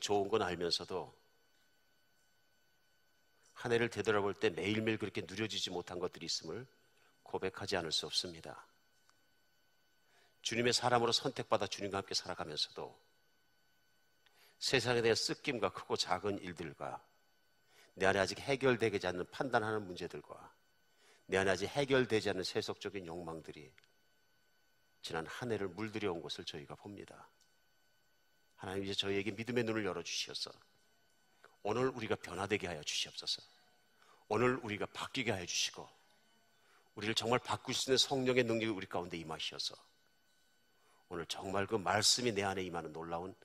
좋은 건 알면서도 한 해를 되돌아볼 때 매일매일 그렇게 누려지지 못한 것들이 있음을 고백하지 않을 수 없습니다. 주님의 사람으로 선택받아 주님과 함께 살아가면서도 세상에 대한 쓰김과 크고 작은 일들과 내 안에 아직 해결되지 않는 판단하는 문제들과 내 안에 아직 해결되지 않는 세속적인 욕망들이 지난 한 해를 물들여 온 것을 저희가 봅니다. 하나님, 이제 저희에게 믿음의 눈을 열어주시어서 오늘 우리가 변화되게 하여 주시옵소서. 오늘 우리가 바뀌게 하여 주시고 우리를 정말 바꿀 수 있는 성령의 능력이 우리 가운데 임하시어서 오늘 정말 그 말씀이 내 안에 임하는 놀라운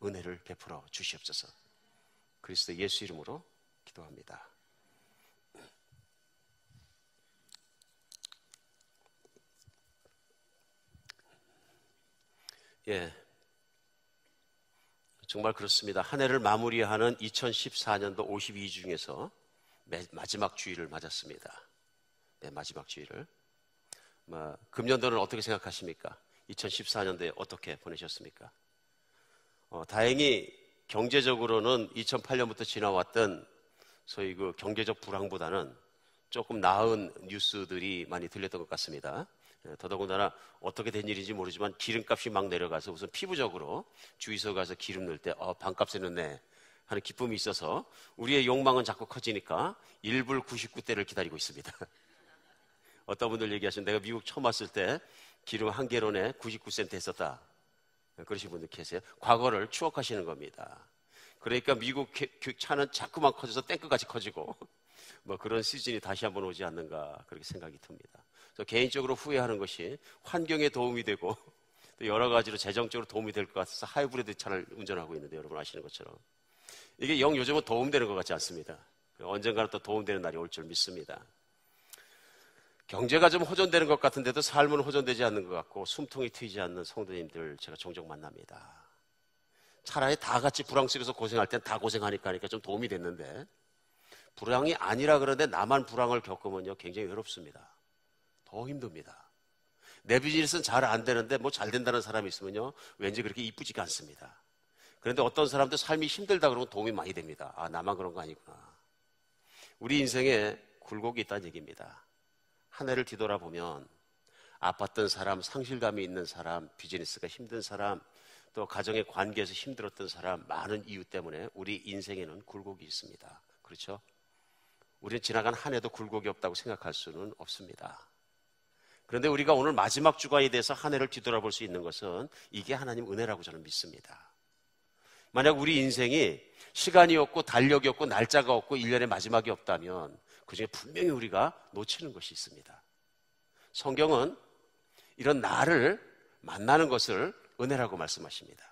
은혜를 베풀어 주시옵소서. 그리스도 예수 이름으로 기도합니다. 예, 정말 그렇습니다. 한 해를 마무리하는 2014년도 52주 중에서 마지막 주일을 맞았습니다. 네, 마지막 주일을. 금년도는 어떻게 생각하십니까? 2014년도에 어떻게 보내셨습니까? 다행히 경제적으로는 2008년부터 지나왔던 소위 그 경제적 불황보다는 조금 나은 뉴스들이 많이 들렸던 것 같습니다. 더더군다나 어떻게 된 일인지 모르지만 기름값이 막 내려가서 우선 피부적으로 주유소 가서 기름 넣을 때 반값에 넣네 하는 기쁨이 있어서 우리의 욕망은 자꾸 커지니까 1불 99대를 기다리고 있습니다. 어떤 분들 얘기하시면 내가 미국 처음 왔을 때 기름 한 갤론에 99센트 했었다. 그러신 분들 계세요. 과거를 추억하시는 겁니다. 그러니까 미국 차는 자꾸만 커져서 탱크같이 커지고 그런 시즌이 다시 한번 오지 않는가 그렇게 생각이 듭니다. 그래서 개인적으로 후회하는 것이 환경에 도움이 되고 또 여러 가지로 재정적으로 도움이 될 것 같아서 하이브리드 차를 운전하고 있는데 여러분 아시는 것처럼 이게 영 요즘은 도움되는 것 같지 않습니다. 언젠가는 또 도움되는 날이 올 줄 믿습니다. 경제가 좀 호전되는 것 같은데도 삶은 호전되지 않는 것 같고 숨통이 트이지 않는 성도님들 제가 종종 만납니다. 차라리 다 같이 불황 속에서 고생할 땐 다 고생하니까 좀 도움이 됐는데 불황이 아니라 그러는데 나만 불황을 겪으면요 굉장히 외롭습니다. 더 힘듭니다. 내 비즈니스는 잘 안 되는데 잘 된다는 사람이 있으면요 왠지 그렇게 이쁘지가 않습니다. 그런데 어떤 사람도 삶이 힘들다 그러면 도움이 많이 됩니다. 나만 그런 거 아니구나. 우리 인생에 굴곡이 있다는 얘기입니다. 한 해를 뒤돌아보면 아팠던 사람, 상실감이 있는 사람, 비즈니스가 힘든 사람, 또 가정의 관계에서 힘들었던 사람, 많은 이유 때문에 우리 인생에는 굴곡이 있습니다. 그렇죠? 우리는 지나간 한 해도 굴곡이 없다고 생각할 수는 없습니다. 그런데 우리가 오늘 마지막 주간에 대해서 한 해를 뒤돌아볼 수 있는 것은 이게 하나님 은혜라고 저는 믿습니다. 만약 우리 인생이 시간이 없고 달력이 없고 날짜가 없고 1년의 마지막이 없다면 그중에 분명히 우리가 놓치는 것이 있습니다. 성경은 이런 나를 만나는 것을 은혜라고 말씀하십니다.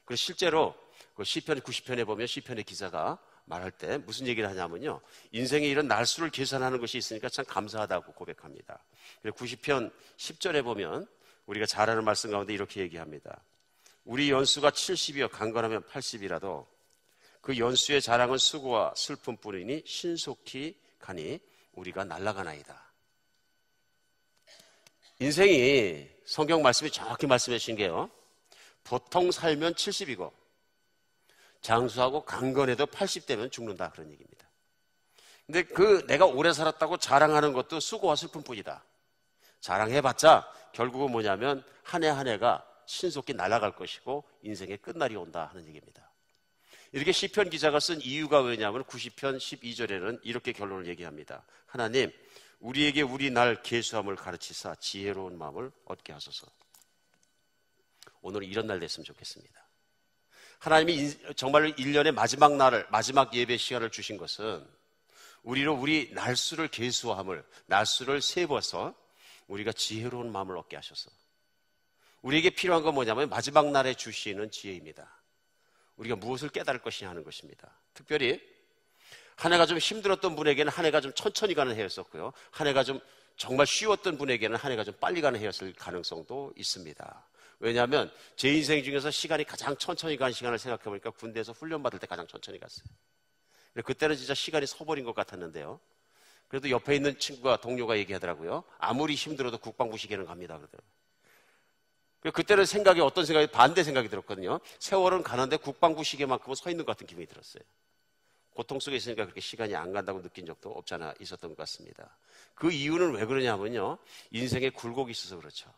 그리고 실제로 시편 90편에 보면 시편의 기자가 말할 때 무슨 얘기를 하냐면요 인생에 이런 날수를 계산하는 것이 있으니까 참 감사하다고 고백합니다. 그리고 90편 10절에 보면 우리가 잘 아는 말씀 가운데 이렇게 얘기합니다. 우리 연수가 70이여 강건하면 80이라도 그 연수의 자랑은 수고와 슬픔뿐이니 신속히 가니 우리가 날아가나이다. 인생이 성경 말씀이 정확히 말씀해 주신 게요 보통 살면 70이고 장수하고 강건해도 80대면 죽는다 그런 얘기입니다. 근데 내가 오래 살았다고 자랑하는 것도 수고와 슬픔뿐이다. 자랑해봤자 결국은 뭐냐면 한 해 한 해가 신속히 날아갈 것이고 인생의 끝날이 온다 하는 얘기입니다. 이렇게 시편 기자가 쓴 이유가 왜냐하면 90편 12절에는 이렇게 결론을 얘기합니다. 하나님 우리에게 우리 날 계수함을 가르치사 지혜로운 마음을 얻게 하소서. 오늘은 이런 날 됐으면 좋겠습니다. 하나님이 정말 1년의 마지막 날을 마지막 예배 시간을 주신 것은 우리로 우리 날수를 계수함을 날수를 세워서 우리가 지혜로운 마음을 얻게 하셔서 우리에게 필요한 건 뭐냐면 마지막 날에 주시는 지혜입니다. 우리가 무엇을 깨달을 것이냐 하는 것입니다. 특별히 한 해가 좀 힘들었던 분에게는 한 해가 좀 천천히 가는 해였었고요. 한 해가 좀 정말 쉬웠던 분에게는 한 해가 좀 빨리 가는 해였을 가능성도 있습니다. 왜냐하면 제 인생 중에서 시간이 가장 천천히 가는 시간을 생각해보니까 군대에서 훈련받을 때 가장 천천히 갔어요. 그때는 진짜 시간이 서버린 것 같았는데요. 그래도 옆에 있는 친구가 동료가 얘기하더라고요. 아무리 힘들어도 국방부 시계는 갑니다 그러더라고요. 그때는 생각이 어떤 생각이 반대 생각이 들었거든요. 세월은 가는데 국방부 시계만큼은 서 있는 것 같은 기분이 들었어요. 고통 속에 있으니까 그렇게 시간이 안 간다고 느낀 적도 없잖아 있었던 것 같습니다. 그 이유는 왜 그러냐면요. 인생에 굴곡이 있어서 그렇죠.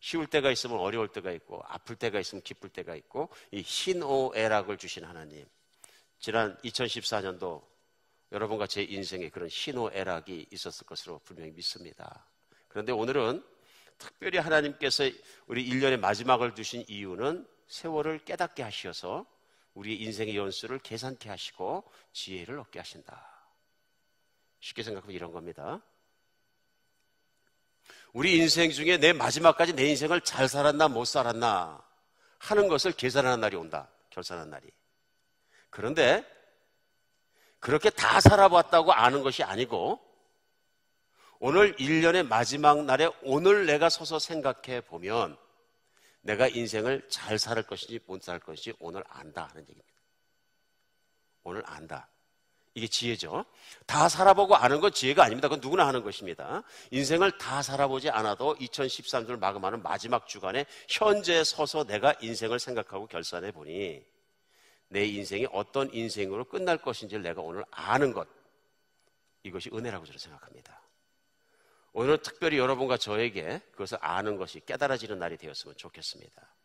쉬울 때가 있으면 어려울 때가 있고 아플 때가 있으면 기쁠 때가 있고 이 희노애락을 주신 하나님. 지난 2014년도 여러분과 제 인생에 그런 희노애락이 있었을 것으로 분명히 믿습니다. 그런데 오늘은 특별히 하나님께서 우리 1년의 마지막을 두신 이유는 세월을 깨닫게 하셔서 우리의 인생의 연수를 계산케 하시고 지혜를 얻게 하신다. 쉽게 생각하면 이런 겁니다. 우리 인생 중에 내 마지막까지 내 인생을 잘 살았나 못 살았나 하는 것을 계산하는 날이 온다. 결산하는 날이. 그런데 그렇게 다 살아봤다고 아는 것이 아니고 오늘 1년의 마지막 날에 오늘 내가 서서 생각해 보면 내가 인생을 잘 살 것인지 못 살 것인지 오늘 안다 하는 얘기입니다. 오늘 안다. 이게 지혜죠. 다 살아보고 아는 건 지혜가 아닙니다. 그건 누구나 하는 것입니다. 인생을 다 살아보지 않아도 2013년을 마감하는 마지막 주간에 현재 서서 내가 인생을 생각하고 결산해 보니 내 인생이 어떤 인생으로 끝날 것인지를 내가 오늘 아는 것, 이것이 은혜라고 저는 생각합니다. 오늘은 특별히 여러분과 저에게 그것을 아는 것이 깨달아지는 날이 되었으면 좋겠습니다.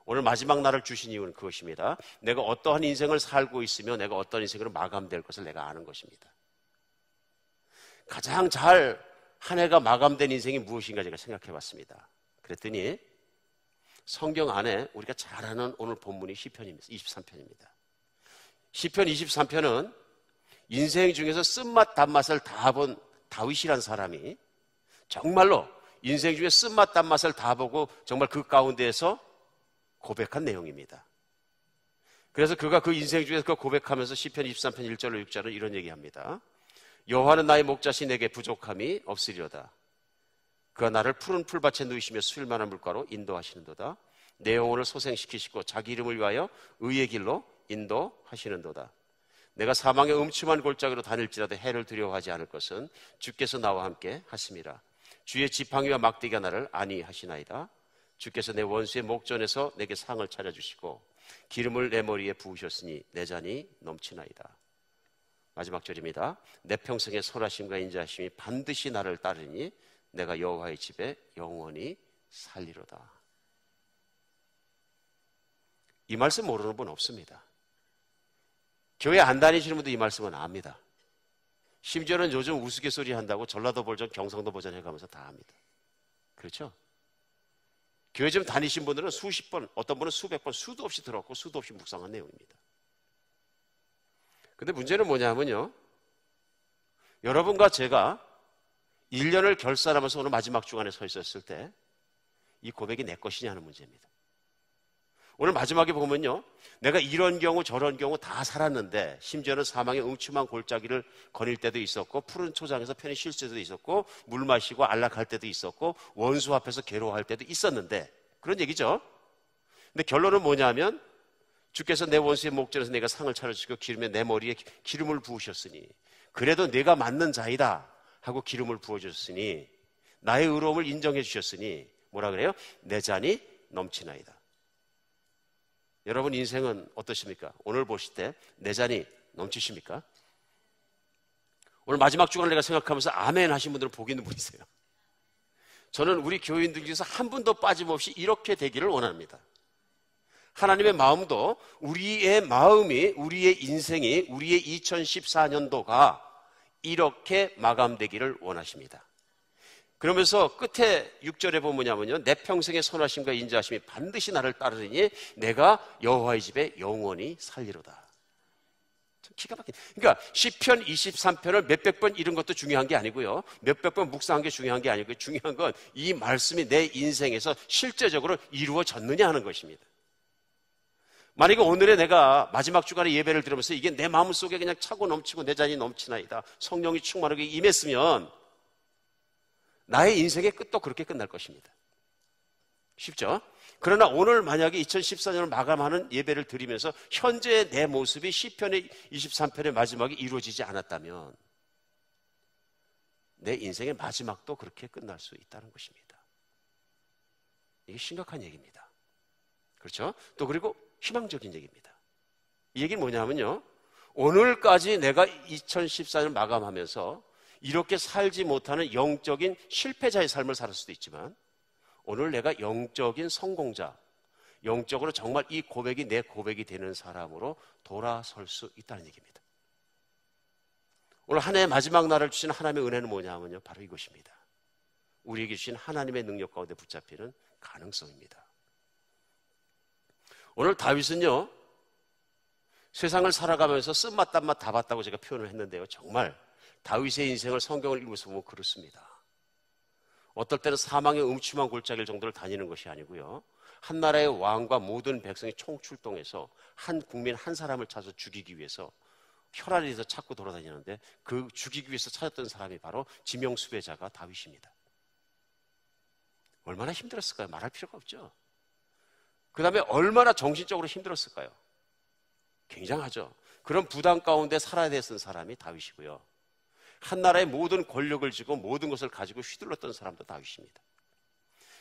오늘 마지막 날을 주신 이유는 그것입니다. 내가 어떠한 인생을 살고 있으며 내가 어떤 인생으로 마감될 것을 내가 아는 것입니다. 가장 잘 한 해가 마감된 인생이 무엇인가 제가 생각해 봤습니다. 그랬더니 성경 안에 우리가 잘 아는 오늘 본문이 시편입니다. 23편입니다. 시편 23편은 인생 중에서 쓴맛 단맛을 다 본 다윗이란 사람이 정말로 인생 중에 쓴맛 단맛을 다 보고 정말 그 가운데에서 고백한 내용입니다. 그래서 그가 그 인생 중에서 그 고백하면서 시편 23편 1절로 6절은 이런 얘기합니다. 여호와는 나의 목자시 내게 부족함이 없으리로다. 그가 나를 푸른 풀밭에 누이시며 수일만한 물가로 인도하시는도다. 내 영혼을 소생시키시고 자기 이름을 위하여 의의 길로 인도하시는도다. 내가 사망의 음침한 골짜기로 다닐지라도 해를 두려워하지 않을 것은 주께서 나와 함께 하심이라. 주의 지팡이와 막대기가 나를 안위하시나이다. 주께서 내 원수의 목전에서 내게 상을 차려주시고 기름을 내 머리에 부으셨으니 내 잔이 넘치나이다. 마지막 절입니다. 내 평생의 선하심과 인자하심이 반드시 나를 따르니 내가 여호와의 집에 영원히 살리로다. 이 말씀 모르는 분 없습니다. 교회 안 다니시는 분도 이 말씀은 압니다. 심지어는 요즘 우스갯소리 한다고 전라도 버전, 경상도 버전 해가면서 다 합니다. 그렇죠? 교회 좀 다니신 분들은 수십 번, 어떤 분은 수백 번, 수도 없이 들었고 수도 없이 묵상한 내용입니다. 근데 문제는 뭐냐면요, 여러분과 제가 1년을 결산하면서 오늘 마지막 주간에 서 있었을 때 이 고백이 내 것이냐 하는 문제입니다. 오늘 마지막에 보면요, 내가 이런 경우 저런 경우 다 살았는데 심지어는 사망의 음침한 골짜기를 거닐 때도 있었고 푸른 초장에서 편히 쉴 때도 있었고 물 마시고 안락할 때도 있었고 원수 앞에서 괴로워할 때도 있었는데 그런 얘기죠. 근데 결론은 뭐냐면 주께서 내 원수의 목전에서 내가 상을 차려주시고 기름에 내 머리에 기름을 부으셨으니 그래도 내가 맞는 자이다 하고 기름을 부어주셨으니 나의 의로움을 인정해 주셨으니 뭐라 그래요? 내 잔이 넘치나이다. 여러분 인생은 어떠십니까? 오늘 보실 때 내 잔이 넘치십니까? 오늘 마지막 주간을 내가 생각하면서 아멘 하신 분들은 복이 있는 분이세요. 저는 우리 교인들 중에서 한 분도 빠짐없이 이렇게 되기를 원합니다. 하나님의 마음도 우리의 마음이, 우리의 인생이, 우리의 2014년도가 이렇게 마감되기를 원하십니다. 그러면서 끝에 6절에 보면 뭐냐면요, 내 평생의 선하심과 인자하심이 반드시 나를 따르니 내가 여호와의 집에 영원히 살리로다. 기가 막힌. 그러니까 시편 23편을 몇백 번 읽은 것도 중요한 게 아니고요, 몇백 번 묵상한 게 중요한 게 아니고요, 중요한 건 이 말씀이 내 인생에서 실제적으로 이루어졌느냐 하는 것입니다. 만약에 오늘에 내가 마지막 주간에 예배를 드리면서 이게 내 마음속에 그냥 차고 넘치고 내 잔이 넘치나이다, 성령이 충만하게 임했으면 나의 인생의 끝도 그렇게 끝날 것입니다. 쉽죠? 그러나 오늘 만약에 2014년을 마감하는 예배를 드리면서 현재의 내 모습이 시편의 23편의 마지막에 이루어지지 않았다면 내 인생의 마지막도 그렇게 끝날 수 있다는 것입니다. 이게 심각한 얘기입니다. 그렇죠? 또 그리고 희망적인 얘기입니다. 이 얘기는 뭐냐면요, 오늘까지 내가 2014년 마감하면서 이렇게 살지 못하는 영적인 실패자의 삶을 살 수도 있지만, 오늘 내가 영적인 성공자, 영적으로 정말 이 고백이 내 고백이 되는 사람으로 돌아설 수 있다는 얘기입니다. 오늘 한 해의 마지막 날을 주신 하나님의 은혜는 뭐냐면요, 바로 이것입니다. 우리에게 주신 하나님의 능력 가운데 붙잡히는 가능성입니다. 오늘 다윗은요, 세상을 살아가면서 쓴맛 단맛 다 봤다고 제가 표현을 했는데요, 정말 다윗의 인생을 성경을 읽으면서 보면 그렇습니다. 어떨 때는 사망의 음침한 골짜기를 정도를 다니는 것이 아니고요, 한 나라의 왕과 모든 백성이 총출동해서 한 국민 한 사람을 찾아 죽이기 위해서 혈안에서 찾고 돌아다니는데, 그 죽이기 위해서 찾았던 사람이 바로 지명수배자가 다윗입니다. 얼마나 힘들었을까요? 말할 필요가 없죠. 그 다음에 얼마나 정신적으로 힘들었을까요? 굉장하죠. 그런 부담 가운데 살아야 됐던 사람이 다윗이고요, 한 나라의 모든 권력을 쥐고 모든 것을 가지고 휘둘렀던 사람도 다윗입니다.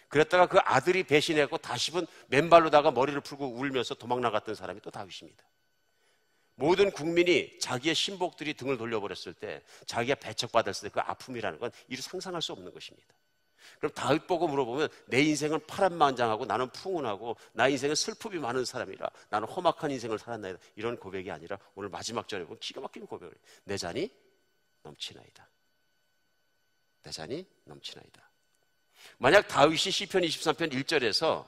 그랬다가 그 아들이 배신했고 다시은 맨발로다가 머리를 풀고 울면서 도망 나갔던 사람이 또 다윗입니다. 모든 국민이 자기의 신복들이 등을 돌려버렸을 때, 자기가 배척받았을 때 그 아픔이라는 건 이루 상상할 수 없는 것입니다. 그럼 다윗 보고 물어보면, 내 인생은 파란만장하고 나는 풍운하고 나의 인생은 슬픔이 많은 사람이라 나는 험악한 인생을 살았나이다, 이런 고백이 아니라 오늘 마지막 절에 보면 기가 막히는 고백을 해요. 내 잔이 넘치나이다. 내 잔이 넘치나이다. 만약 다윗이 시편 23편 1절에서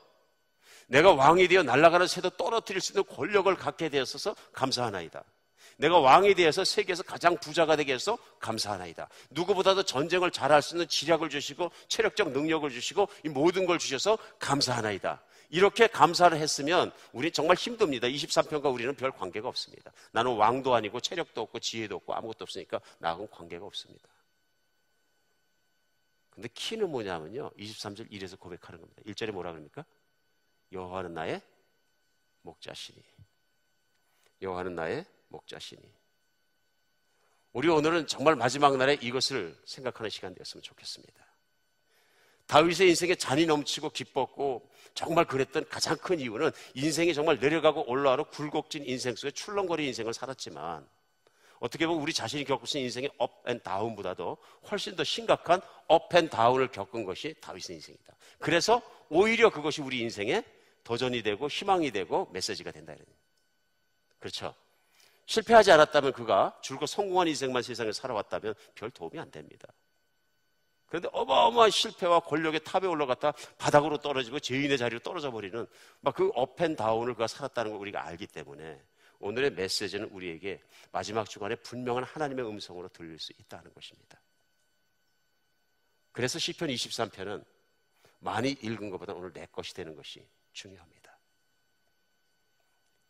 내가 왕이 되어 날아가는 새도 떨어뜨릴 수 있는 권력을 갖게 되었어서 감사하나이다, 내가 왕이 되어서 세계에서 가장 부자가 되게 해서 감사하나이다, 누구보다도 전쟁을 잘할 수 있는 지략을 주시고 체력적 능력을 주시고 이 모든 걸 주셔서 감사하나이다, 이렇게 감사를 했으면 우리 정말 힘듭니다. 23편과 우리는 별 관계가 없습니다. 나는 왕도 아니고 체력도 없고 지혜도 없고 아무것도 없으니까 나하고는 관계가 없습니다. 근데 키는 뭐냐면요, 23절 1에서 고백하는 겁니다. 1절에 뭐라 그럽니까? 여호와는 나의 목자시니, 여호와는 나의 목자시니. 우리 오늘은 정말 마지막 날에 이것을 생각하는 시간 되었으면 좋겠습니다. 다윗의 인생에 잔이 넘치고 기뻤고 정말 그랬던 가장 큰 이유는, 인생이 정말 내려가고 올라가로 굴곡진 인생 속에 출렁거리는 인생을 살았지만, 어떻게 보면 우리 자신이 겪을 수 있는 인생의 업 앤 다운보다도 훨씬 더 심각한 업 앤 다운을 겪은 것이 다윗의 인생이다. 그래서 오히려 그것이 우리 인생의 도전이 되고 희망이 되고 메시지가 된다, 이런. 그렇죠? 실패하지 않았다면, 그가 줄곧 성공한 인생만 세상에 살아왔다면 별 도움이 안 됩니다. 그런데 어마어마한 실패와 권력의 탑에 올라갔다 바닥으로 떨어지고 죄인의 자리로 떨어져 버리는 막 그 업 앤 다운을 그가 살았다는 걸 우리가 알기 때문에, 오늘의 메시지는 우리에게 마지막 주간에 분명한 하나님의 음성으로 들릴 수 있다는 것입니다. 그래서 시편 23편은 많이 읽은 것보다 오늘 내 것이 되는 것이 중요합니다.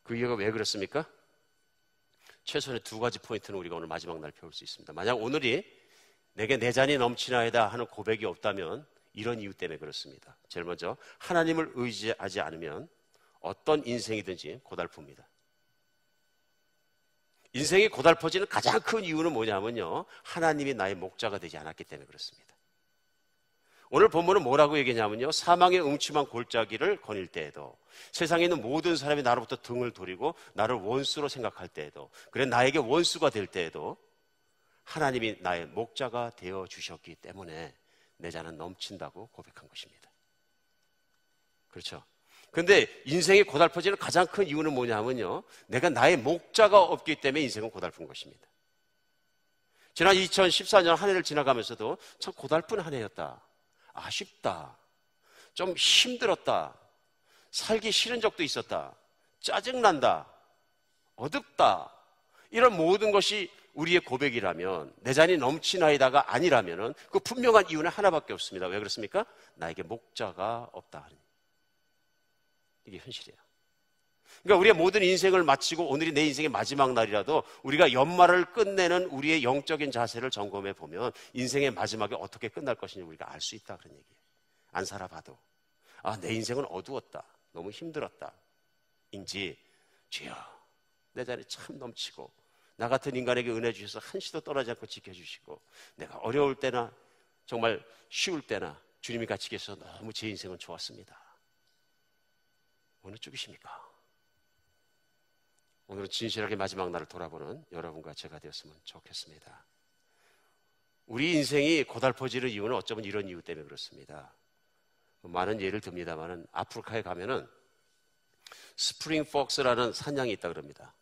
그 이유가 왜 그렇습니까? 최소한의 두 가지 포인트는 우리가 오늘 마지막 날 배울 수 있습니다. 만약 오늘이 내게 내 잔이 넘치나이다 하는 고백이 없다면 이런 이유 때문에 그렇습니다. 제일 먼저, 하나님을 의지하지 않으면 어떤 인생이든지 고달픕니다. 인생이 고달퍼지는 가장 큰 이유는 뭐냐면요, 하나님이 나의 목자가 되지 않았기 때문에 그렇습니다. 오늘 본문은 뭐라고 얘기하냐면요, 사망의 음침한 골짜기를 거닐 때에도, 세상에 있는 모든 사람이 나로부터 등을 돌리고 나를 원수로 생각할 때에도, 그래 나에게 원수가 될 때에도 하나님이 나의 목자가 되어 주셨기 때문에 내 잔은 넘친다고 고백한 것입니다. 그렇죠? 근데 인생이 고달퍼지는 가장 큰 이유는 뭐냐면요, 내가 나의 목자가 없기 때문에 인생은 고달픈 것입니다. 지난 2014년 한 해를 지나가면서도 참 고달픈 한 해였다, 아쉽다, 좀 힘들었다, 살기 싫은 적도 있었다, 짜증난다, 어둡다, 이런 모든 것이 우리의 고백이라면, 내 잔이 넘치나이다가 아니라면 그 분명한 이유는 하나밖에 없습니다. 왜 그렇습니까? 나에게 목자가 없다. 이게 현실이에요. 그러니까 우리의 모든 인생을 마치고 오늘이 내 인생의 마지막 날이라도 우리가 연말을 끝내는 우리의 영적인 자세를 점검해 보면 인생의 마지막에 어떻게 끝날 것인지 우리가 알 수 있다, 그런 얘기예요. 안 살아봐도, 아, 내 인생은 어두웠다, 너무 힘들었다 인지, 주여 내 잔이 참 넘치고 나 같은 인간에게 은혜 주셔서 한시도 떨어지지 않고 지켜주시고, 내가 어려울 때나 정말 쉬울 때나 주님이 같이 계셔서 너무 제 인생은 좋았습니다. 어느 쪽이십니까? 오늘은 진실하게 마지막 날을 돌아보는 여러분과 제가 되었으면 좋겠습니다. 우리 인생이 고달퍼지는 이유는 어쩌면 이런 이유 때문에 그렇습니다. 많은 예를 듭니다만은 아프리카에 가면은 스프링 폭스라는 산양이 있다 그럽니다.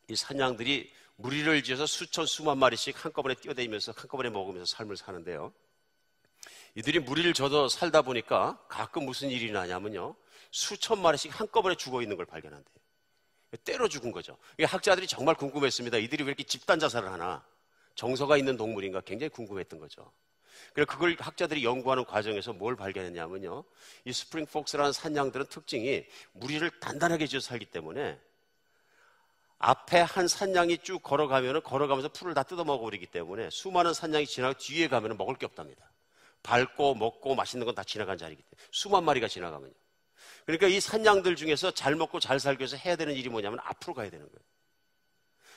이 산양들이 무리를 지어서 수천 수만 마리씩 한꺼번에 뛰어다니면서 한꺼번에 먹으면서 삶을 사는데요. 이들이 무리를 져서 살다 보니까 가끔 무슨 일이 나냐면요, 수천 마리씩 한꺼번에 죽어 있는 걸 발견한대요. 때려 죽은 거죠. 학자들이 정말 궁금했습니다. 이들이 왜 이렇게 집단 자살을 하나? 정서가 있는 동물인가 굉장히 궁금했던 거죠. 그래서 그걸 학자들이 연구하는 과정에서 뭘 발견했냐면요, 이 스프링 폭스라는 산양들은 특징이 무리를 단단하게 지어 살기 때문에 앞에 한 산양이 쭉 걸어가면서 풀을 다 뜯어 먹어버리기 때문에 수많은 산양이 지나가 뒤에 가면은 먹을 게 없답니다. 밟고 먹고 맛있는 건 다 지나간 자리이기 때문에 수만 마리가 지나가면요. 그러니까 이 산양들 중에서 잘 먹고 잘 살기 위해서 해야 되는 일이 뭐냐면 앞으로 가야 되는 거예요.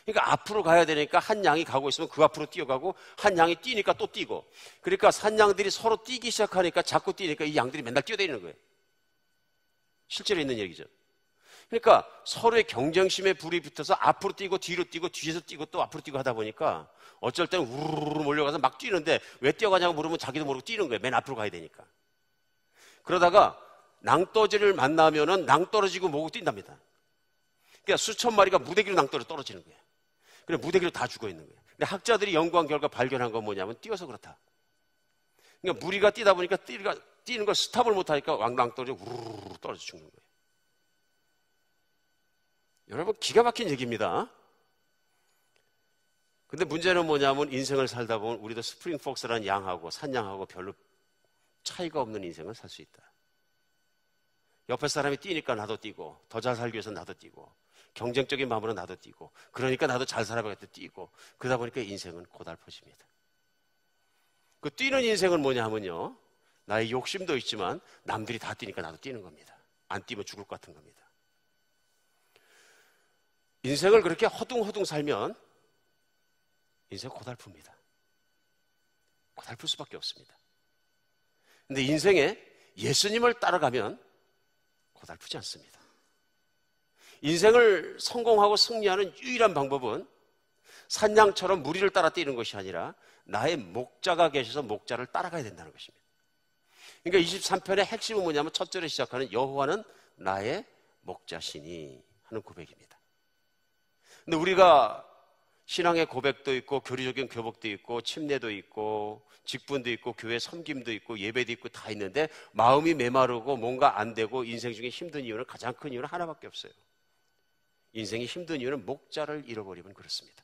그러니까 앞으로 가야 되니까 한 양이 가고 있으면 그 앞으로 뛰어가고, 한 양이 뛰니까 또 뛰고, 그러니까 산양들이 서로 뛰기 시작하니까 자꾸 뛰니까 이 양들이 맨날 뛰어다니는 거예요. 실제로 있는 얘기죠. 그러니까 서로의 경쟁심에 불이 붙어서 앞으로 뛰고 뒤로 뛰고 뒤에서 뛰고 또 앞으로 뛰고 하다 보니까 어쩔 때는 우르르 몰려가서 막 뛰는데 왜 뛰어가냐고 물으면 자기도 모르고 뛰는 거예요. 맨 앞으로 가야 되니까. 그러다가 낭떠지를 만나면은 낭떠러지고 뭐고 뛴답니다. 그러니까 수천 마리가 무대기로 낭떠러 떨어지는 거예요. 그래 무대기로 다 죽어 있는 거예요. 근데 학자들이 연구한 결과 발견한 건 뭐냐면 뛰어서 그렇다. 그러니까 무리가 뛰다 보니까 뛰는 걸 스탑을 못 하니까 왕랑 떨어져 우르르 떨어져 죽는 거예요. 여러분 기가 막힌 얘기입니다. 근데 문제는 뭐냐면 인생을 살다 보면 우리도 스프링 폭스라는 양하고 산양하고 별로 차이가 없는 인생을 살 수 있다. 옆에 사람이 뛰니까 나도 뛰고, 더 잘 살기 위해서 나도 뛰고, 경쟁적인 마음으로 나도 뛰고, 그러니까 나도 잘 살아가겠다 뛰고, 그러다 보니까 인생은 고달퍼집니다. 그 뛰는 인생은 뭐냐 하면요, 나의 욕심도 있지만 남들이 다 뛰니까 나도 뛰는 겁니다. 안 뛰면 죽을 것 같은 겁니다. 인생을 그렇게 허둥허둥 살면 인생 고달픕니다. 고달플 수밖에 없습니다. 근데 인생에 예수님을 따라가면 고달프지 않습니다. 인생을 성공하고 승리하는 유일한 방법은 산양처럼 무리를 따라 뛰는 것이 아니라 나의 목자가 계셔서 목자를 따라가야 된다는 것입니다. 그러니까 23편의 핵심은 뭐냐면 첫 절에 시작하는 여호와는 나의 목자시니 하는 고백입니다. 근데 우리가 신앙의 고백도 있고 교리적인 교복도 있고 침례도 있고 직분도 있고 교회 섬김도 있고 예배도 있고 다 있는데 마음이 메마르고 뭔가 안 되고 인생 중에 힘든 이유는, 가장 큰 이유는 하나밖에 없어요. 인생이 힘든 이유는 목자를 잃어버리면 그렇습니다.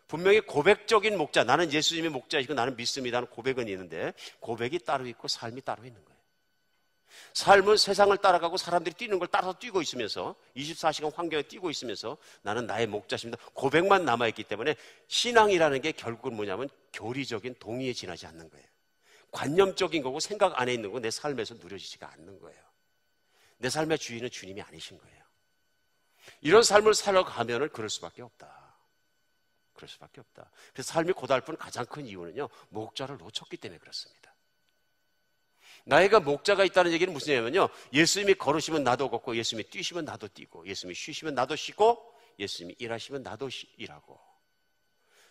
분명히 고백적인 목자, 나는 예수님의 목자이고 나는 믿습니다 하는 고백은 있는데 고백이 따로 있고 삶이 따로 있는 거예요. 삶은 세상을 따라가고 사람들이 뛰는 걸 따라서 뛰고 있으면서 24시간 환경에 뛰고 있으면서 나는 나의 목자십니다. 고백만 남아있기 때문에 신앙이라는 게 결국은 뭐냐면 교리적인 동의에 지나지 않는 거예요. 관념적인 거고 생각 안에 있는 거 내 삶에서 누려지지가 않는 거예요. 내 삶의 주인은 주님이 아니신 거예요. 이런 삶을 살아가면은 그럴 수밖에 없다. 그럴 수밖에 없다. 그래서 삶이 고달픈 가장 큰 이유는요, 목자를 놓쳤기 때문에 그렇습니다. 나이가 목자가 있다는 얘기는 무슨 얘기냐면요, 예수님이 걸으시면 나도 걷고, 예수님이 뛰시면 나도 뛰고, 예수님이 쉬시면 나도 쉬고, 예수님이 일하시면 나도 일하고,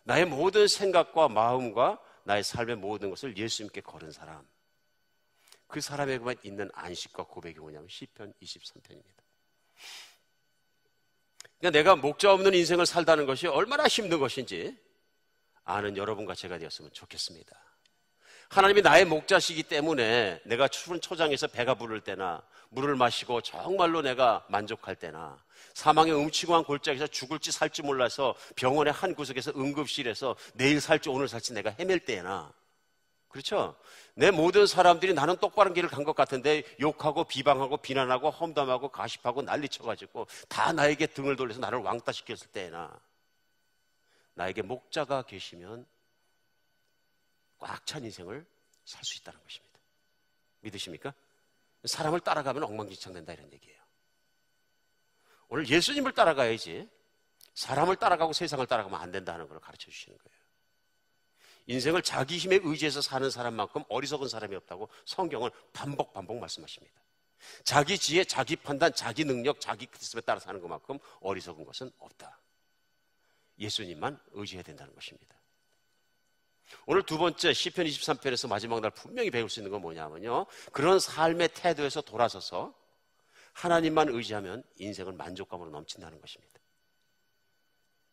나의 모든 생각과 마음과 나의 삶의 모든 것을 예수님께 걸은 사람, 그 사람에게만 있는 안식과 고백이 뭐냐면 시편 23편입니다. 그러니까 내가 목자 없는 인생을 살다는 것이 얼마나 힘든 것인지 아는 여러분과 제가 되었으면 좋겠습니다. 하나님이 나의 목자시기 때문에 내가 푸른 초장에서 배가 부를 때나 물을 마시고 정말로 내가 만족할 때나 사망의 음침한 골짜기에서 죽을지 살지 몰라서 병원의 한 구석에서 응급실에서 내일 살지 오늘 살지 내가 헤맬 때나, 그렇죠? 내 모든 사람들이 나는 똑바른 길을 간 것 같은데 욕하고 비방하고 비난하고 험담하고 가십하고 난리쳐가지고 다 나에게 등을 돌려서 나를 왕따시켰을 때나 나에게 목자가 계시면 꽉 찬 인생을 살 수 있다는 것입니다. 믿으십니까? 사람을 따라가면 엉망진창 된다 이런 얘기예요. 오늘 예수님을 따라가야지 사람을 따라가고 세상을 따라가면 안 된다는 걸 가르쳐 주시는 거예요. 인생을 자기 힘에 의지해서 사는 사람만큼 어리석은 사람이 없다고 성경은 반복 말씀하십니다. 자기 지혜, 자기 판단, 자기 능력, 자기 기습에 따라 사는 것만큼 어리석은 것은 없다. 예수님만 의지해야 된다는 것입니다. 오늘 두 번째 시편 23편에서 마지막 날 분명히 배울 수 있는 건 뭐냐면요, 그런 삶의 태도에서 돌아서서 하나님만 의지하면 인생은 만족감으로 넘친다는 것입니다.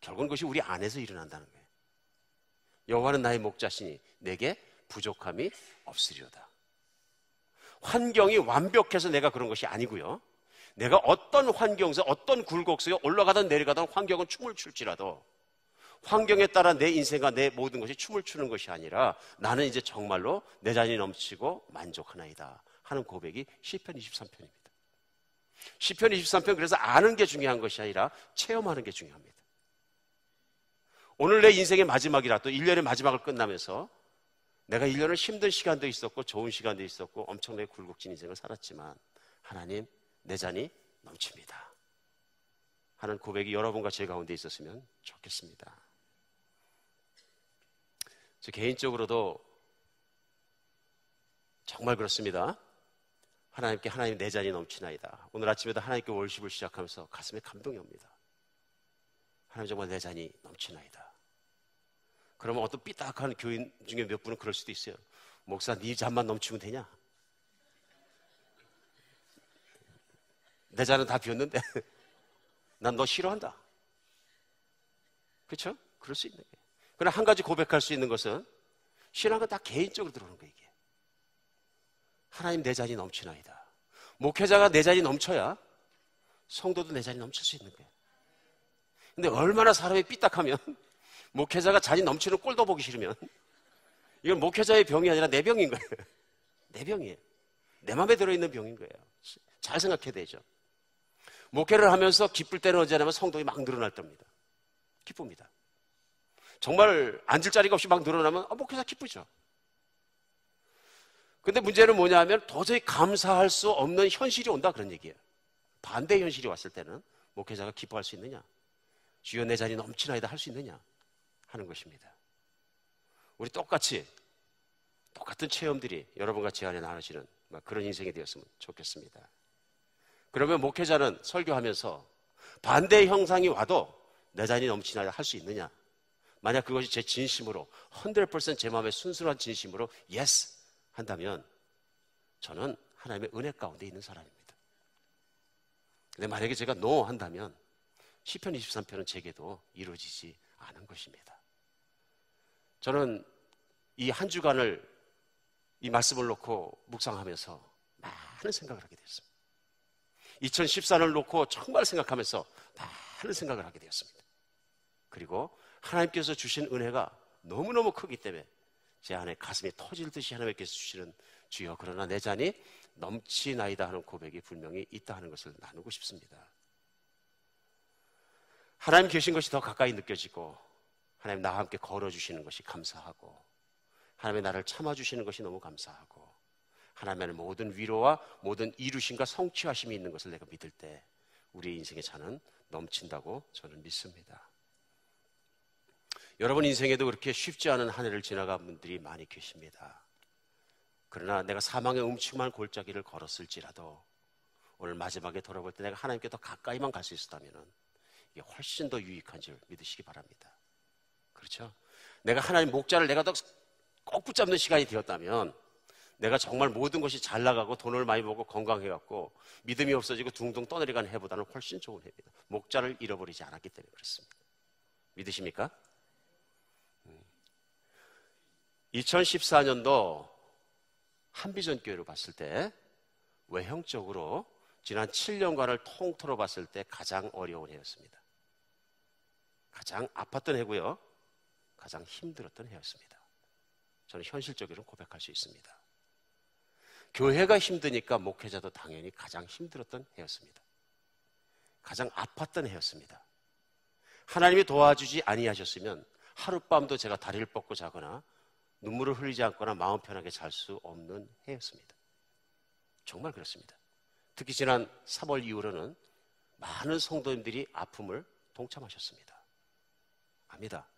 결국은 그것이 우리 안에서 일어난다는 거예요. 여호와는 나의 목자시니 내게 부족함이 없으리로다. 환경이 완벽해서 내가 그런 것이 아니고요, 내가 어떤 환경에서 어떤 굴곡 속에 올라가든 내려가든 환경은 춤을 출지라도 환경에 따라 내 인생과 내 모든 것이 춤을 추는 것이 아니라 나는 이제 정말로 내 자신이 넘치고 만족하나이다 하는 고백이 시편 23편입니다. 시편 23편, 그래서 아는 게 중요한 것이 아니라 체험하는 게 중요합니다. 오늘 내 인생의 마지막이라, 또 1년의 마지막을 끝나면서 내가 1년을 힘든 시간도 있었고 좋은 시간도 있었고 엄청나게 굴곡진 인생을 살았지만 하나님, 내 잔이 넘칩니다 하는 고백이 여러분과 제 가운데 있었으면 좋겠습니다. 저 개인적으로도 정말 그렇습니다. 하나님께, 하나님 내 잔이 넘치나이다. 오늘 아침에도 하나님께 월십을 시작하면서 가슴에 감동이 옵니다. 하나님, 정말 내 잔이 넘치나이다. 그러면 어떤 삐딱한 교인 중에 몇 분은 그럴 수도 있어요. 목사, 네 잔만 넘치면 되냐? 내 잔은 다 비었는데 난 너 싫어한다. 그렇죠? 그럴 수 있는 거예요. 그러나 한 가지 고백할 수 있는 것은, 신앙은 다 개인적으로 들어오는 거예요. 이게 하나님 내 잔이 넘치나이다. 목회자가 내 잔이 넘쳐야 성도도 내 잔이 넘칠 수 있는 거예요. 근데 얼마나 사람이 삐딱하면, 목회자가 잔이 넘치는 꼴도 보기 싫으면, 이건 목회자의 병이 아니라 내 병인 거예요. 내 병이에요. 내 마음에 들어있는 병인 거예요. 잘 생각해야 되죠. 목회를 하면서 기쁠 때는 언제냐면 성도가 막 늘어날 때입니다. 기쁩니다. 정말 앉을 자리가 없이 막 늘어나면 목회자 기쁘죠. 근데 문제는 뭐냐면 도저히 감사할 수 없는 현실이 온다, 그런 얘기예요. 반대 현실이 왔을 때는 목회자가 기뻐할 수 있느냐, 주여 내 잔이 넘치나이다 할 수 있느냐 하는 것입니다. 우리 똑같은 체험들이 여러분과 제 안에 나누시는 그런 인생이 되었으면 좋겠습니다. 그러면 목회자는 설교하면서 반대 형상이 와도 내 잔이 넘치나이다 할 수 있느냐, 만약 그것이 제 진심으로 100%제 마음의 순수한 진심으로 yes 한다면 저는 하나님의 은혜 가운데 있는 사람입니다. 근데 만약에 제가 no 한다면 시편 23편은 제게도 이루어지지 않은 것입니다. 저는 이 한 주간을 이 말씀을 놓고 묵상하면서 많은 생각을 하게 되었습니다. 2014년을 놓고 정말 생각하면서 많은 생각을 하게 되었습니다. 그리고 하나님께서 주신 은혜가 너무너무 크기 때문에 제 안에 가슴이 터질 듯이 하나님께서 주시는, 주여 그러나 내 잔이 넘치나이다 하는 고백이 분명히 있다 하는 것을 나누고 싶습니다. 하나님 계신 것이 더 가까이 느껴지고, 하나님 나와 함께 걸어주시는 것이 감사하고, 하나님의 나를 참아주시는 것이 너무 감사하고, 하나님의 모든 위로와 모든 이루심과 성취하심이 있는 것을 내가 믿을 때 우리의 인생의 잔은 넘친다고 저는 믿습니다. 여러분 인생에도 그렇게 쉽지 않은 한 해를 지나간 분들이 많이 계십니다. 그러나 내가 사망의 음침한 골짜기를 걸었을지라도 오늘 마지막에 돌아볼 때 내가 하나님께 더 가까이만 갈 수 있었다면 이게 훨씬 더 유익한 줄 믿으시기 바랍니다. 그렇죠? 내가 하나님 목자를 내가 더 꼭 붙잡는 시간이 되었다면, 내가 정말 모든 것이 잘 나가고 돈을 많이 벌고 건강해갖고 믿음이 없어지고 둥둥 떠내려가는 해보다는 훨씬 좋은 해입니다. 목자를 잃어버리지 않았기 때문에 그렇습니다. 믿으십니까? 2014년도 한비전교회로 봤을 때 외형적으로 지난 7년간을 통틀어 봤을 때 가장 어려운 해였습니다. 가장 아팠던 해고요, 가장 힘들었던 해였습니다. 저는 현실적으로 고백할 수 있습니다. 교회가 힘드니까 목회자도 당연히 가장 힘들었던 해였습니다. 가장 아팠던 해였습니다. 하나님이 도와주지 아니하셨으면 하룻밤도 제가 다리를 뻗고 자거나 눈물을 흘리지 않거나 마음 편하게 잘 수 없는 해였습니다. 정말 그렇습니다. 특히 지난 3월 이후로는 많은 성도님들이 아픔을 동참하셨습니다. 압니다.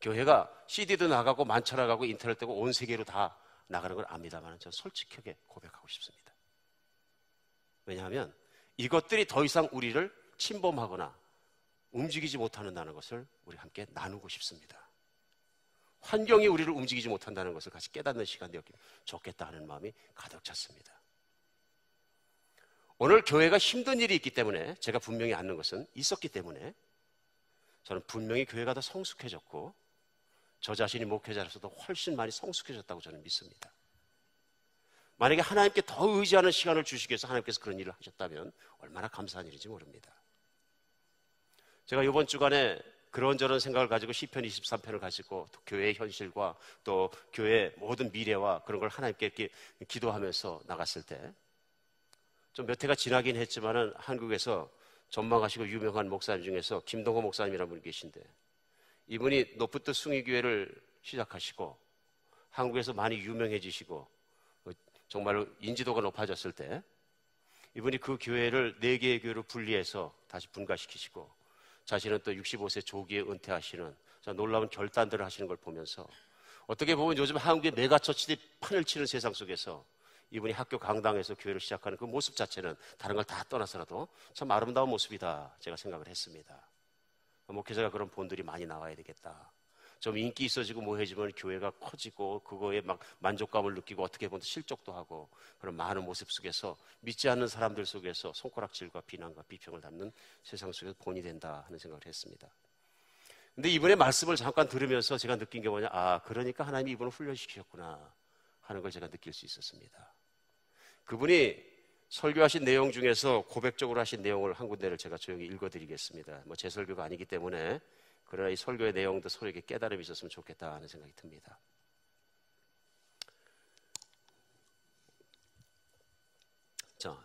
교회가 CD도 나가고 만차 나가고 인터넷 되고 온 세계로 다 나가는 걸 압니다만 저는 솔직하게 고백하고 싶습니다. 왜냐하면 이것들이 더 이상 우리를 침범하거나 움직이지 못한다는 것을 우리 함께 나누고 싶습니다. 환경이 우리를 움직이지 못한다는 것을 같이 깨닫는 시간 되었기를 좋겠다 하는 마음이 가득 찼습니다. 오늘 교회가 힘든 일이 있기 때문에 제가 분명히 아는 것은 있었기 때문에 저는 분명히 교회가 더 성숙해졌고 저 자신이 목회자로서도 훨씬 많이 성숙해졌다고 저는 믿습니다. 만약에 하나님께 더 의지하는 시간을 주시기 위해서 하나님께서 그런 일을 하셨다면 얼마나 감사한 일인지 모릅니다. 제가 이번 주간에 그런저런 생각을 가지고 시편 23편을 가지고 또 교회의 현실과 또 교회의 모든 미래와 그런 걸 하나님께 이렇게 기도하면서 나갔을 때 좀 몇 해가 지나긴 했지만은 한국에서 전망하시고 유명한 목사님 중에서 김동호 목사님이라는 분이 계신데 이분이 높은 뜻 숭의교회를 시작하시고 한국에서 많이 유명해지시고 정말로 인지도가 높아졌을 때 이분이 그 교회를 4개의 교회로 분리해서 다시 분가시키시고 자신은 또 65세 조기에 은퇴하시는 놀라운 결단들을 하시는 걸 보면서 어떻게 보면 요즘 한국의 메가처치들이 판을 치는 세상 속에서 이분이 학교 강당에서 교회를 시작하는 그 모습 자체는 다른 걸 다 떠나서라도 참 아름다운 모습이다 제가 생각을 했습니다. 목회자가 그런 본들이 많이 나와야 되겠다. 좀 인기 있어지고 뭐해지면 교회가 커지고 그거에 막 만족감을 느끼고 어떻게 보면 실족도 하고 그런 많은 모습 속에서 믿지 않는 사람들 속에서 손가락질과 비난과 비평을 담는 세상 속에서 본이 된다 하는 생각을 했습니다. 근데 이분의 말씀을 잠깐 들으면서 제가 느낀 게 뭐냐, 그러니까 하나님이 이분을 훈련시키셨구나 하는 걸 제가 느낄 수 있었습니다. 그분이 설교하신 내용 중에서 고백적으로 하신 내용을 한 군데를 제가 조용히 읽어드리겠습니다. 제 설교가 아니기 때문에 그러나 이 설교의 내용도 서로에게 깨달음이 있었으면 좋겠다 하는 생각이 듭니다. 자,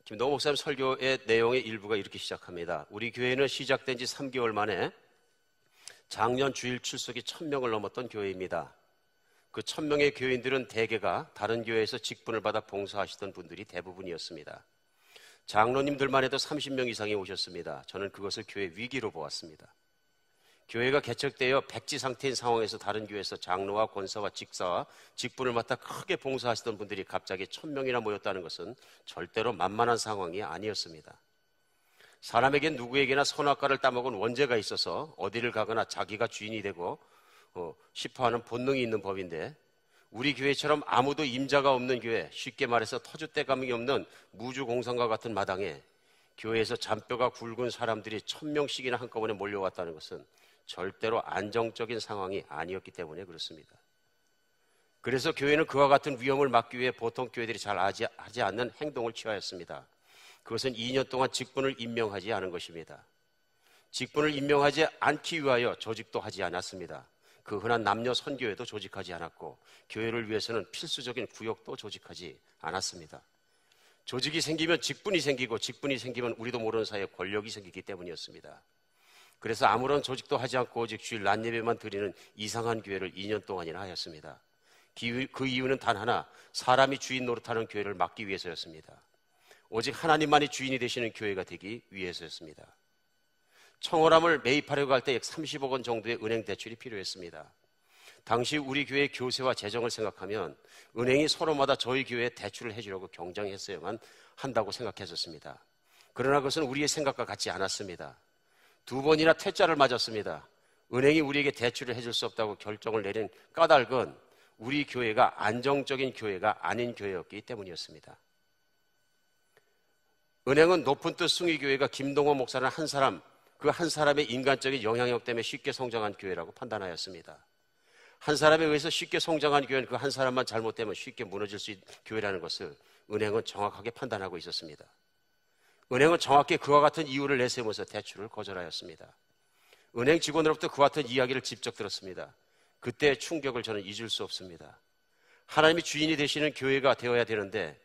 김동호 목사님 설교의 내용의 일부가 이렇게 시작합니다. 우리 교회는 시작된 지 3개월 만에 작년 주일 출석이 1000명을 넘었던 교회입니다. 그 1000명의 교인들은 대개가 다른 교회에서 직분을 받아 봉사하시던 분들이 대부분이었습니다. 장로님들만 해도 30명 이상이 오셨습니다. 저는 그것을 교회 위기로 보았습니다. 교회가 개척되어 백지 상태인 상황에서 다른 교회에서 장로와 권사와 직사와 직분을 맡아 크게 봉사하시던 분들이 갑자기 1000명이나 모였다는 것은 절대로 만만한 상황이 아니었습니다. 사람에겐 누구에게나 선악과를 따먹은 원죄가 있어서 어디를 가거나 자기가 주인이 되고 싶어하는 본능이 있는 법인데 우리 교회처럼 아무도 임자가 없는 교회, 쉽게 말해서 터줏대감이 없는 무주공산과 같은 마당에 교회에서 잔뼈가 굵은 사람들이 1000명씩이나 한꺼번에 몰려왔다는 것은 절대로 안정적인 상황이 아니었기 때문에 그렇습니다. 그래서 교회는 그와 같은 위험을 막기 위해 보통 교회들이 잘 하지 않는 행동을 취하였습니다. 그것은 2년 동안 직분을 임명하지 않은 것입니다. 직분을 임명하지 않기 위하여 조직도 하지 않았습니다. 그 흔한 남녀 선교회도 조직하지 않았고 교회를 위해서는 필수적인 구역도 조직하지 않았습니다. 조직이 생기면 직분이 생기고 직분이 생기면 우리도 모르는 사이에 권력이 생기기 때문이었습니다. 그래서 아무런 조직도 하지 않고 오직 주일 낮 예배만 드리는 이상한 교회를 2년 동안이나 하였습니다. 그 이유는 단 하나, 사람이 주인 노릇하는 교회를 막기 위해서였습니다. 오직 하나님만이 주인이 되시는 교회가 되기 위해서였습니다. 청월함을 매입하려고 할 때 약 30억 원 정도의 은행 대출이 필요했습니다. 당시 우리 교회의 교세와 재정을 생각하면 은행이 서로마다 저희 교회에 대출을 해주려고 경쟁했어야만 한다고 생각했었습니다. 그러나 그것은 우리의 생각과 같지 않았습니다. 2번이나 퇴짜를 맞았습니다. 은행이 우리에게 대출을 해줄 수 없다고 결정을 내린 까닭은 우리 교회가 안정적인 교회가 아닌 교회였기 때문이었습니다. 은행은 높은 뜻 숭의교회가 김동호 목사는 한 사람, 그 한 사람의 인간적인 영향력 때문에 쉽게 성장한 교회라고 판단하였습니다. 한 사람에 의해서 쉽게 성장한 교회는 그 한 사람만 잘못되면 쉽게 무너질 수 있는 교회라는 것을 은행은 정확하게 판단하고 있었습니다. 은행은 정확히 그와 같은 이유를 내세우면서 대출을 거절하였습니다. 은행 직원으로부터 그와 같은 이야기를 직접 들었습니다. 그때의 충격을 저는 잊을 수 없습니다. 하나님이 주인이 되시는 교회가 되어야 되는데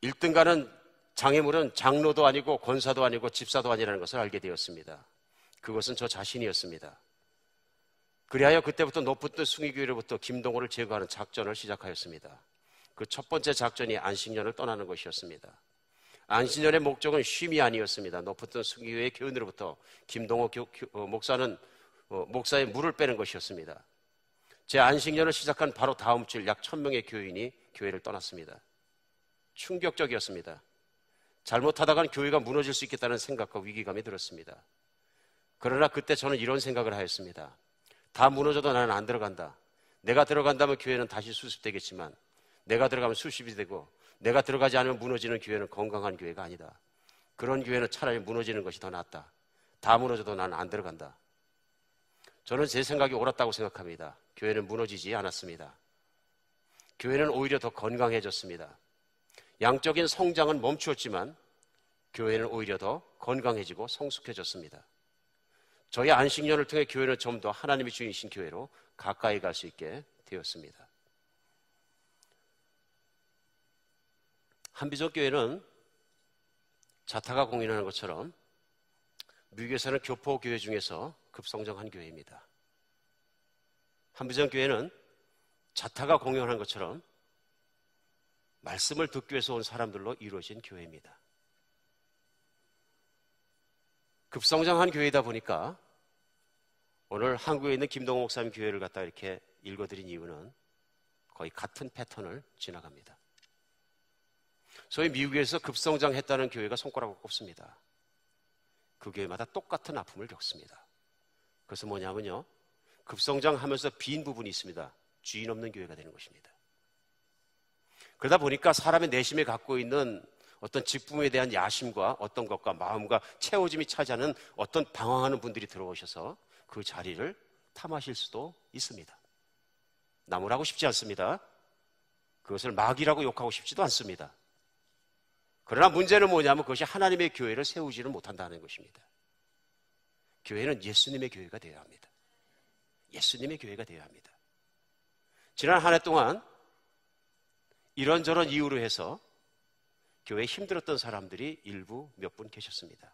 1등가는 장애물은 장로도 아니고 권사도 아니고 집사도 아니라는 것을 알게 되었습니다. 그것은 저 자신이었습니다. 그리하여 그때부터 높은 뜻 숭의교회로부터 김동호를 제거하는 작전을 시작하였습니다. 그 첫 번째 작전이 안식년을 떠나는 것이었습니다. 안식년의 목적은 쉼이 아니었습니다. 높은 뜻 숭의교회의 교인으로부터 김동호 목사의 물을 빼는 것이었습니다. 제 안식년을 시작한 바로 다음 주일 약 1000명의 교인이 교회를 떠났습니다. 충격적이었습니다. 잘못하다가는 교회가 무너질 수 있겠다는 생각과 위기감이 들었습니다. 그러나 그때 저는 이런 생각을 하였습니다. 다 무너져도 나는 안 들어간다. 내가 들어간다면 교회는 다시 수습되겠지만 내가 들어가면 수습이 되고 내가 들어가지 않으면 무너지는 교회는 건강한 교회가 아니다. 그런 교회는 차라리 무너지는 것이 더 낫다. 다 무너져도 나는 안 들어간다. 저는 제 생각이 옳았다고 생각합니다. 교회는 무너지지 않았습니다. 교회는 오히려 더 건강해졌습니다. 양적인 성장은 멈추었지만 교회는 오히려 더 건강해지고 성숙해졌습니다. 저희 안식년을 통해 교회는 좀 더 하나님이 주인이신 교회로 가까이 갈 수 있게 되었습니다. 한비전 교회는 자타가 공인하는 것처럼 미국에서는 교포교회 중에서 급성장한 교회입니다. 한비전 교회는 자타가 공연한 것처럼 말씀을 듣기 위해서 온 사람들로 이루어진 교회입니다. 급성장한 교회이다 보니까 오늘 한국에 있는 김동호 목사님 교회를 갖다 이렇게 읽어드린 이유는 거의 같은 패턴을 지나갑니다. 소위 미국에서 급성장했다는 교회가 손가락을 꼽습니다. 그 교회마다 똑같은 아픔을 겪습니다. 그래서 뭐냐면요, 급성장하면서 빈 부분이 있습니다. 주인 없는 교회가 되는 것입니다. 그러다 보니까 사람의 내심에 갖고 있는 어떤 직분에 대한 야심과 어떤 것과 마음과 채워짐이 차지하는 어떤 방황하는 분들이 들어오셔서 그 자리를 탐하실 수도 있습니다. 나무라고 싶지 않습니다. 그것을 마귀라고 욕하고 싶지도 않습니다. 그러나 문제는 뭐냐면 그것이 하나님의 교회를 세우지는 못한다는 것입니다. 교회는 예수님의 교회가 되어야 합니다. 예수님의 교회가 되어야 합니다. 지난 한 해 동안 이런저런 이유로 해서 교회에 힘들었던 사람들이 일부 몇 분 계셨습니다.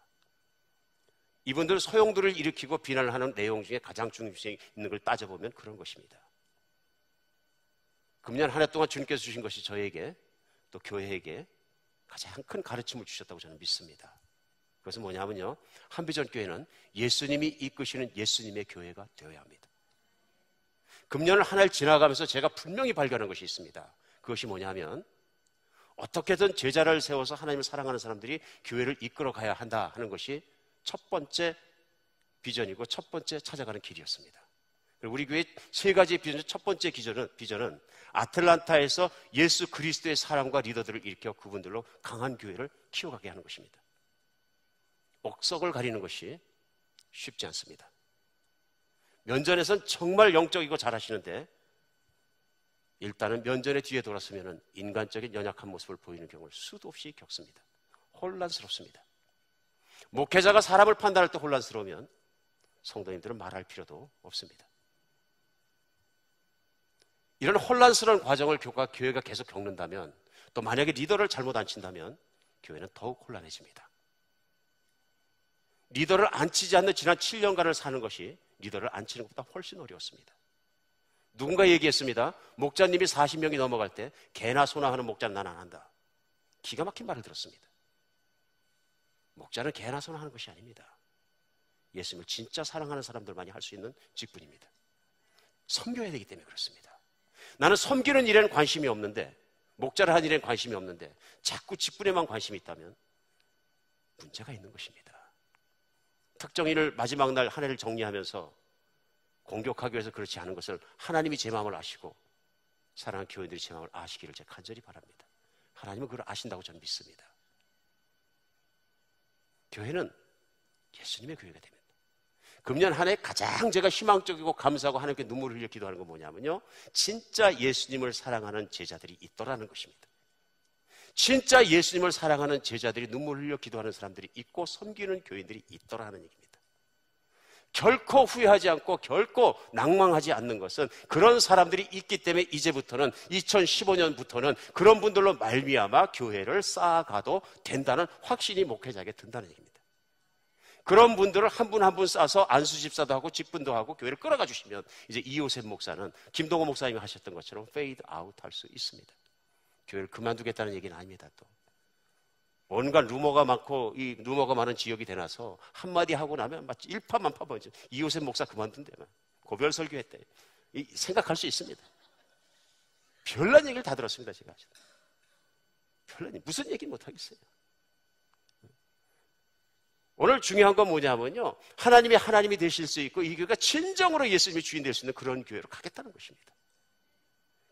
이분들 소용돌이를 일으키고 비난을 하는 내용 중에 가장 중심에 있는 걸 따져보면 그런 것입니다. 금년 한 해 동안 주님께서 주신 것이 저에게 또 교회에게 가장 큰 가르침을 주셨다고 저는 믿습니다. 그것은 뭐냐면요, 한비전 교회는 예수님이 이끄시는 예수님의 교회가 되어야 합니다. 금년 한 해를 지나가면서 제가 분명히 발견한 것이 있습니다. 그것이 뭐냐면 어떻게든 제자를 세워서 하나님을 사랑하는 사람들이 교회를 이끌어 가야 한다 하는 것이 첫 번째 비전이고 첫 번째 찾아가는 길이었습니다. 우리 교회 세 가지 비전 중 첫 번째 비전은 아틀란타에서 예수 그리스도의 사랑과 리더들을 일으켜 그분들로 강한 교회를 키워가게 하는 것입니다. 옥석을 가리는 것이 쉽지 않습니다. 면전에선 정말 영적이고 잘하시는데 일단은 면전의 뒤에 돌았으면 인간적인 연약한 모습을 보이는 경우를 수도 없이 겪습니다. 혼란스럽습니다. 목회자가 사람을 판단할 때 혼란스러우면 성도님들은 말할 필요도 없습니다. 이런 혼란스러운 과정을 교회가 계속 겪는다면, 또 만약에 리더를 잘못 앉힌다면 교회는 더욱 혼란해집니다. 리더를 앉히지 않는 지난 7년간을 사는 것이 리더를 앉히는 것보다 훨씬 어려웠습니다. 누군가 얘기했습니다. 목자님이 40명이 넘어갈 때 개나 소나 하는 목자는 난 안 한다. 기가 막힌 말을 들었습니다. 목자는 개나 소나 하는 것이 아닙니다. 예수님을 진짜 사랑하는 사람들만이 할 수 있는 직분입니다. 섬겨야 되기 때문에 그렇습니다. 나는 섬기는 일에는 관심이 없는데, 목자를 하는 일에는 관심이 없는데 자꾸 직분에만 관심이 있다면 문제가 있는 것입니다. 특정인을 마지막 날 한 해를 정리하면서 공격하기 위해서 그렇지 않은 것을 하나님이 제 마음을 아시고 사랑하는 교인들이 제 마음을 아시기를 제가 간절히 바랍니다. 하나님은 그걸 아신다고 저는 믿습니다. 교회는 예수님의 교회가 됩니다. 금년 한 해 가장 제가 희망적이고 감사하고 하나님께 눈물을 흘려 기도하는 건 뭐냐면요, 진짜 예수님을 사랑하는 제자들이 있더라는 것입니다. 진짜 예수님을 사랑하는 제자들이 눈물을 흘려 기도하는 사람들이 있고 섬기는 교인들이 있더라는 얘기입니다. 결코 후회하지 않고 결코 낭망하지 않는 것은 그런 사람들이 있기 때문에 이제부터는 2015년부터는 그런 분들로 말미암아 교회를 쌓아가도 된다는 확신이 목회자에게 든다는 얘기입니다. 그런 분들을 한 분 한 분 쌓아서 안수 집사도 하고 직분도 하고 교회를 끌어가 주시면 이제 이호셉 목사는 김동호 목사님이 하셨던 것처럼 페이드 아웃 할 수 있습니다. 교회를 그만두겠다는 얘기는 아닙니다. 또 온갖 루머가 많고 이 루머가 많은 지역이 되나서 한마디 하고 나면 마치 일파만파버리죠. 이호셉 목사 그만둔대, 고별 설교했대. 생각할 수 있습니다. 별난 얘기를 다 들었습니다. 제가 별난 무슨 얘기 못 하겠어요. 오늘 중요한 건 뭐냐면요, 하나님이 하나님이 되실 수 있고 이 교회가 진정으로 예수님이 주인 될 수 있는 그런 교회로 가겠다는 것입니다.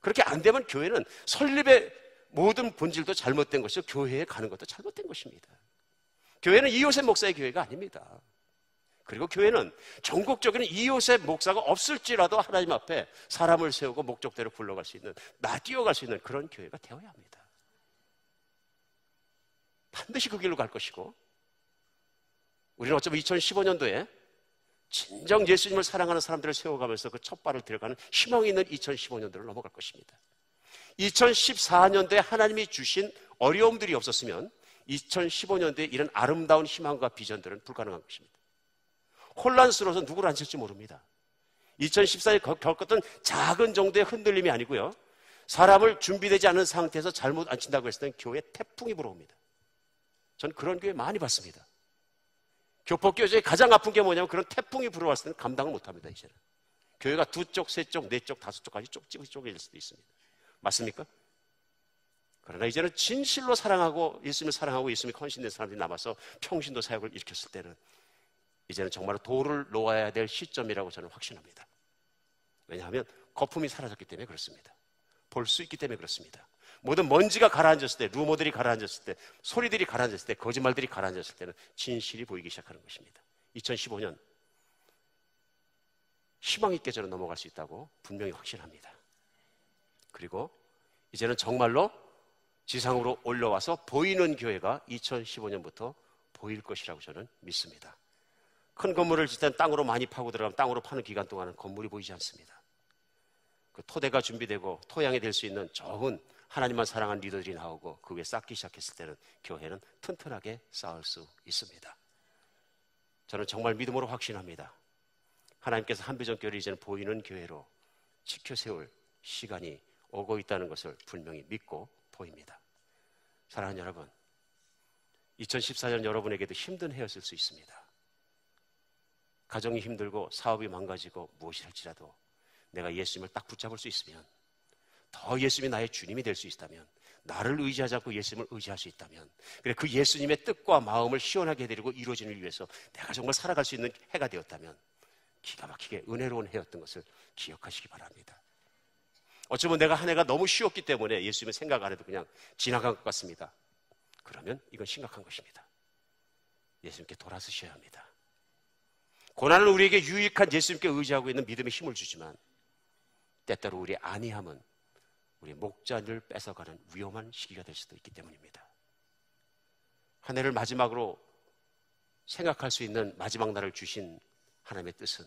그렇게 안 되면 교회는 설립의 모든 본질도 잘못된 것이고 교회에 가는 것도 잘못된 것입니다. 교회는 이요셉 목사의 교회가 아닙니다. 그리고 교회는 전국적인 이요셉 목사가 없을지라도 하나님 앞에 사람을 세우고 목적대로 굴러갈 수 있는, 뛰어갈 수 있는 그런 교회가 되어야 합니다. 반드시 그 길로 갈 것이고, 우리는 어쩌면 2015년도에 진정 예수님을 사랑하는 사람들을 세워가면서 그 첫 발을 들어가는 희망이 있는 2015년도를 넘어갈 것입니다. 2014년도에 하나님이 주신 어려움들이 없었으면 2015년도에 이런 아름다운 희망과 비전들은 불가능한 것입니다. 혼란스러워서 누구를 앉힐지 모릅니다. 2014년에 겪었던 작은 정도의 흔들림이 아니고요, 사람을 준비되지 않은 상태에서 잘못 앉힌다고 했을 때는 교회에 태풍이 불어옵니다. 전 그런 교회 많이 봤습니다. 교포교회에 가장 아픈 게 뭐냐면 그런 태풍이 불어왔을 때는 감당을 못합니다. 이제는 교회가 2쪽, 3쪽, 4쪽, 5쪽까지 쪼개질 수도 있습니다. 맞습니까? 그러나 이제는 진실로 사랑하고 예수님을 사랑하고 예수님이 헌신된 사람들이 남아서 평신도 사역을 일으켰을 때는 이제는 정말 돌을 놓아야 될 시점이라고 저는 확신합니다. 왜냐하면 거품이 사라졌기 때문에 그렇습니다. 볼 수 있기 때문에 그렇습니다. 모든 먼지가 가라앉았을 때, 루머들이 가라앉았을 때, 소리들이 가라앉았을 때, 거짓말들이 가라앉았을 때는 진실이 보이기 시작하는 것입니다. 2015년 희망 있게 저는 넘어갈 수 있다고 분명히 확신합니다. 그리고 이제는 정말로 지상으로 올라와서 보이는 교회가 2015년부터 보일 것이라고 저는 믿습니다. 큰 건물을 짓을 땐 땅으로 많이 파고 들어가면 땅으로 파는 기간 동안은 건물이 보이지 않습니다. 그 토대가 준비되고 토양이 될 수 있는 좋은 하나님만 사랑하는 리더들이 나오고 그 위에 쌓기 시작했을 때는 교회는 튼튼하게 쌓을 수 있습니다. 저는 정말 믿음으로 확신합니다. 하나님께서 한비전교회를 이제는 보이는 교회로 지켜 세울 시간이 오고 있다는 것을 분명히 믿고 보입니다. 사랑하는 여러분, 2014년 여러분에게도 힘든 해였을 수 있습니다. 가정이 힘들고 사업이 망가지고 무엇이 할지라도 내가 예수님을 딱 붙잡을 수 있으면, 더 예수님이 나의 주님이 될 수 있다면, 나를 의지하지 않고 예수님을 의지할 수 있다면, 그래 그 예수님의 뜻과 마음을 시원하게 해드리고 이루어지는 위해서 내가 정말 살아갈 수 있는 해가 되었다면 기가 막히게 은혜로운 해였던 것을 기억하시기 바랍니다. 어쩌면 내가 한 해가 너무 쉬웠기 때문에 예수님을 생각 안 해도 그냥 지나간 것 같습니다. 그러면 이건 심각한 것입니다. 예수님께 돌아서셔야 합니다. 고난은 우리에게 유익한 예수님께 의지하고 있는 믿음의 힘을 주지만 때때로 우리의 안이함은 우리의 목자를 뺏어가는 위험한 시기가 될 수도 있기 때문입니다. 한 해를 마지막으로 생각할 수 있는 마지막 날을 주신 하나님의 뜻은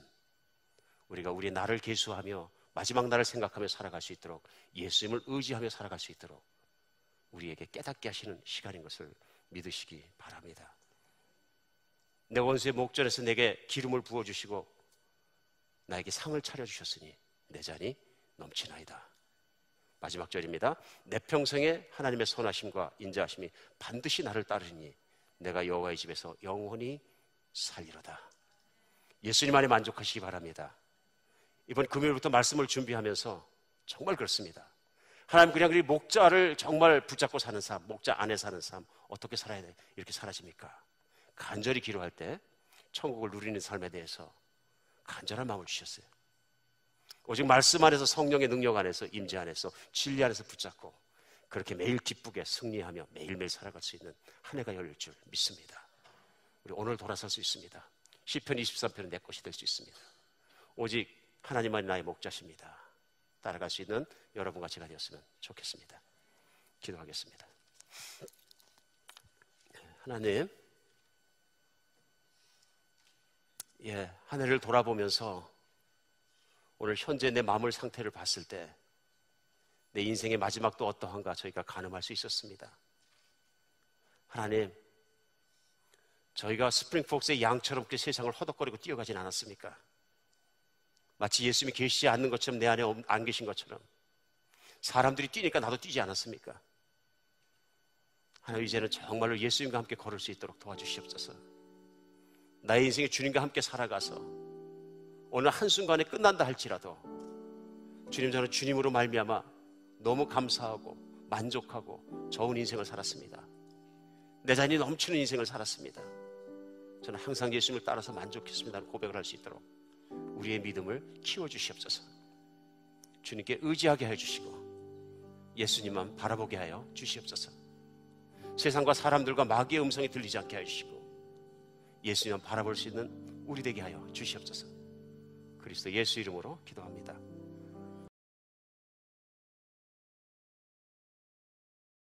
우리가 우리의 날을 계수하며 마지막 날을 생각하며 살아갈 수 있도록, 예수님을 의지하며 살아갈 수 있도록 우리에게 깨닫게 하시는 시간인 것을 믿으시기 바랍니다. 내 원수의 목전에서 내게 기름을 부어주시고 나에게 상을 차려주셨으니 내 잔이 넘치나이다. 마지막 절입니다. 내 평생에 하나님의 선하심과 인자하심이 반드시 나를 따르니 내가 여호와의 집에서 영원히 살리로다. 예수님 안에 만족하시기 바랍니다. 이번 금요일부터 말씀을 준비하면서 정말 그렇습니다. 하나님, 그냥 우리 목자를 정말 붙잡고 사는 삶, 목자 안에 사는 삶 어떻게 살아야 돼? 이렇게 사라집니까? 간절히 기도할 때 천국을 누리는 삶에 대해서 간절한 마음을 주셨어요. 오직 말씀 안에서, 성령의 능력 안에서, 임재 안에서, 진리 안에서 붙잡고 그렇게 매일 기쁘게 승리하며 매일매일 살아갈 수 있는 한 해가 열릴 줄 믿습니다. 우리 오늘 돌아설 수 있습니다. 시편 23편은 내 것이 될 수 있습니다. 오직 하나님만이 나의 목자십니다. 따라갈 수 있는 여러분과 제가 되었으면 좋겠습니다. 기도하겠습니다. 하나님, 한 해를 돌아보면서 오늘 현재 내 마음의 상태를 봤을 때 내 인생의 마지막도 어떠한가 저희가 가늠할 수 있었습니다. 하나님, 저희가 스프링폭스의 양처럼 그 세상을 허덕거리고 뛰어가진 않았습니까? 마치 예수님이 계시지 않는 것처럼, 내 안에 안 계신 것처럼 사람들이 뛰니까 나도 뛰지 않았습니까? 하나님, 이제는 정말로 예수님과 함께 걸을 수 있도록 도와주시옵소서. 나의 인생에 주님과 함께 살아가서 오늘 한순간에 끝난다 할지라도 주님, 저는 주님으로 말미암아 너무 감사하고 만족하고 좋은 인생을 살았습니다. 내 자신이 넘치는 인생을 살았습니다. 저는 항상 예수님을 따라서 만족했습니다는 고백을 할 수 있도록 우리의 믿음을 키워주시옵소서. 주님께 의지하게 해주시고 예수님만 바라보게 하여 주시옵소서. 세상과 사람들과 마귀의 음성이 들리지 않게 해주시고 예수님만 바라볼 수 있는 우리 되게 하여 주시옵소서. 그리스도 예수 이름으로 기도합니다.